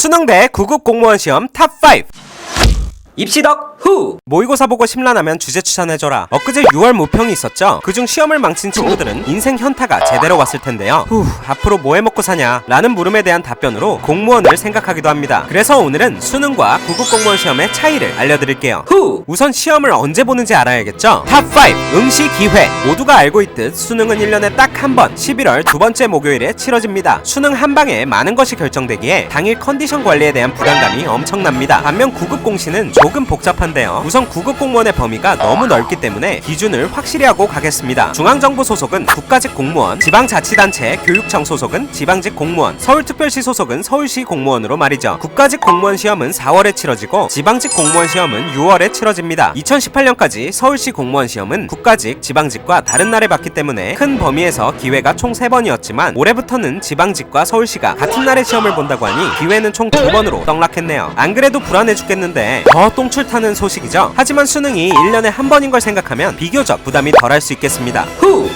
수능대 9급 공무원 시험 탑5 입시덕 후! 모의고사 보고 심란하면 주제 추천해줘라. 엊그제 6월 모평이 있었죠? 그중 시험을 망친 친구들은 인생 현타가 제대로 왔을 텐데요. 앞으로 뭐 해먹고 사냐? 라는 물음에 대한 답변으로 공무원을 생각하기도 합니다. 그래서 오늘은 수능과 9급 공무원 시험의 차이를 알려드릴게요. 우선 시험을 언제 보는지 알아야겠죠? 탑5 응시 기회. 모두가 알고 있듯 수능은 1년에 딱 한 번 11월 두 번째 목요일에 치러집니다. 수능 한 방에 많은 것이 결정되기에 당일 컨디션 관리에 대한 부담감이 엄청납니다. 반면 9급 공시는 조금 복잡한데요. 우선 9급 공무원의 범위가 너무 넓기 때문에 기준을 확실히 하고 가겠습니다. 중앙정부 소속은 국가직 공무원, 지방자치단체, 교육청 소속은 지방직 공무원, 서울특별시 소속은 서울시 공무원으로 말이죠. 국가직 공무원 시험은 4월에 치러지고 지방직 공무원 시험은 6월에 치러집니다. 2018년까지 서울시 공무원 시험은 국가직, 지방직과 다른 날에 봤기 때문에 큰 범위에서 기회가 총 3번이었지만 올해부터는 지방직과 서울시가 같은 날에 시험을 본다고 하니 기회는 총 2번으로 떡락했네요. 안 그래도 불안해 죽겠는데 더 똥출 타는 소식이죠. 하지만 수능이 1년에 한 번인 걸 생각하면 비교적 부담이 덜할 수 있겠습니다.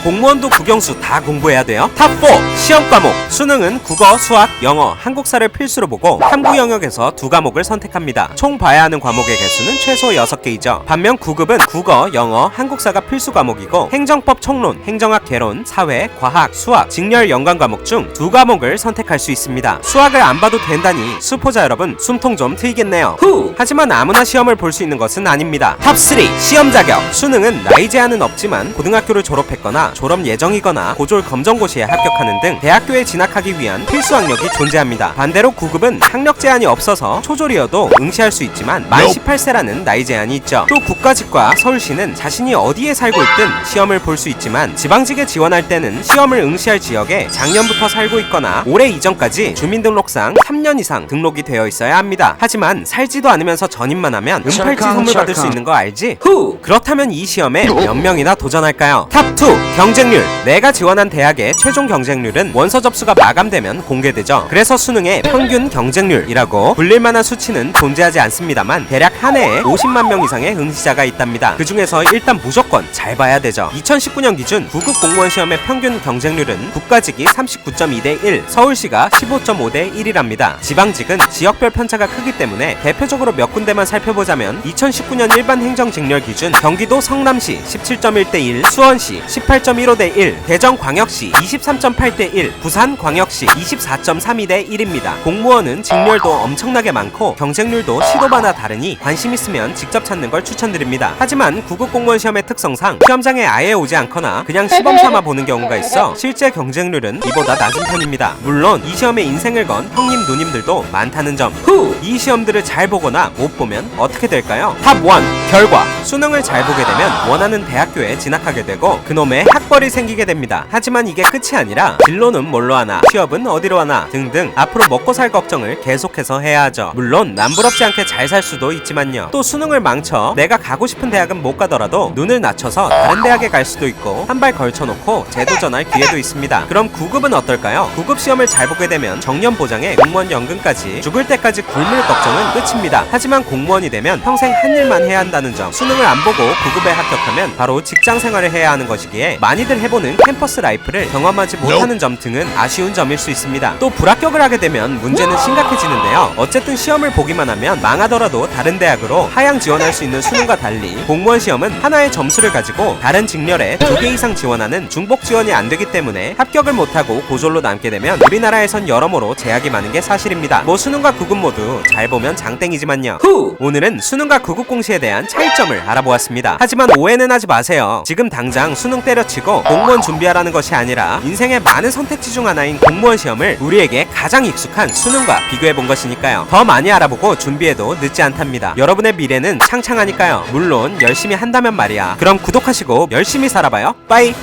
공무원도 국영수 다 공부해야 돼요. 탑4 시험 과목. 수능은 국어, 수학, 영어, 한국사를 필수로 보고 탐구 영역에서 2과목을 선택합니다. 총 봐야 하는 과목의 개수는 최소 6개이죠. 반면 9급은 국어, 영어, 한국사가 필수 과목이고 행정법 총론, 행정학 개론, 사회, 과학, 수학, 직렬 연관 과목 중 2과목을 선택할 수 있습니다. 수학을 안 봐도 된다니 수포자 여러분 숨통 좀 트이겠네요. 하지만 아무나 시험을 볼 수 있는 것은 아닙니다. 탑3 시험 자격. 수능은 나이 제한은 없지만 고등학교를 졸업했거나 졸업 예정이거나 고졸 검정고시에 합격하는 등 대학교에 진학하기 위한 필수 학력이 존재합니다. 반대로 9급은 학력 제한이 없어서 초졸이어도 응시할 수 있지만 만 18세라는 나이 제한이 있죠. 또 국가직과 서울시는 자신이 어디에 살고 있든 시험을 볼 수 있지만 지방직에 지원할 때는 시험을 응시할 지역에 작년부터 살고 있거나 올해 이전까지 주민등록상 3년 이상 등록이 되어 있어야 합니다. 하지만 살지도 않으면서 전입만 하면 은팔찌 선물 받을 수 있는 거 알지? 그렇다면 이 시험에 몇 명이나 도전할까요? 탑2 경쟁률. 내가 지원한 대학의 최종 경쟁률은 원서 접수가 마감되면 공개되죠. 그래서 수능의 평균 경쟁률이라고 불릴만한 수치는 존재하지 않습니다만 대략 한 해에 50만 명 이상의 응시자가 있답니다. 그 중에서 일단 무조건 잘 봐야 되죠. 2019년 기준 9급 공무원 시험의 평균 경쟁률은 국가직이 39.2대 1, 서울시가 15.5대 1이랍니다. 지방직은 지역별 편차가 크기 때문에 대표적으로 몇 군데만 살펴보자면 2019년 일반 행정 직렬 기준 경기도 성남시 17.1대 1, 수원시 18.15대 1, 대전광역시 23.8대 1, 부산광역시 24.32대 1입니다. 공무원은 직렬도 엄청나게 많고 경쟁률도 시도마다 다르니 관심 있으면 직접 찾는 걸 추천드립니다. 하지만 9급 공무원 시험의 특성상 시험장에 아예 오지 않거나 그냥 시범 삼아 보는 경우가 있어 실제 경쟁률은 이보다 낮은 편입니다. 물론 이 시험에 인생을 건 형님 누님들도 많다는 점. 이 시험들을 잘 보거나 못 보면 어떻게 될까요? 탑1 결과. 수능을 잘 보게 되면 원하는 대학교에 진학하게 되고 그놈의 학벌이 생기게 됩니다. 하지만 이게 끝이 아니라 진로는 뭘로 하나, 취업은 어디로 하나 등등 앞으로 먹고 살 걱정을 계속해서 해야 하죠. 물론 남부럽지 않게 잘 살 수도 있지만요. 또 수능을 망쳐 내가 가고 싶은 대학은 못 가더라도 눈을 낮춰서 다른 대학에 갈 수도 있고 한 발 걸쳐놓고 재도전할 기회도 있습니다. 그럼 9급은 어떨까요? 9급 시험을 잘 보게 되면 정년 보장에 공무원 연금까지 죽을 때까지 굶을 걱정은 끝입니다. 하지만 공무원이 되면 평생 한 일만 해야 한다는 점. 수능을 안 보고 9급에 합격하면 바로 직장 생활을 해야 하는 것이기에 많이들 해보는 캠퍼스 라이프를 경험하지 못하는 점 등은 아쉬운 점일 수 있습니다. 또 불합격을 하게 되면 문제는 심각해지는데요. 어쨌든 시험을 보기만 하면 망하더라도 다른 대학으로 하향 지원할 수 있는 수능과 달리 공무원 시험은 하나의 점수를 가지고 다른 직렬에 2개 이상 지원하는 중복 지원이 안 되기 때문에 합격을 못하고 고졸로 남게 되면 우리나라에선 여러모로 제약이 많은 게 사실입니다. 뭐 수능과 9급 모두 잘 보면 장땡이지만요. 오늘은 수능과 9급 공시에 대한 차이점을 알아보았습니다. 하지만 오해는 하지 마세요. 지금 당장 수능 때려치고 공무원 준비하라는 것이 아니라 인생의 많은 선택지 중 하나인 공무원 시험을 우리에게 가장 익숙한 수능과 비교해본 것이니까요. 더 많이 알아보고 준비해도 늦지 않답니다. 여러분의 미래는 창창하니까요. 물론 열심히 한다면 말이야. 그럼 구독하시고 열심히 살아봐요. 빠이.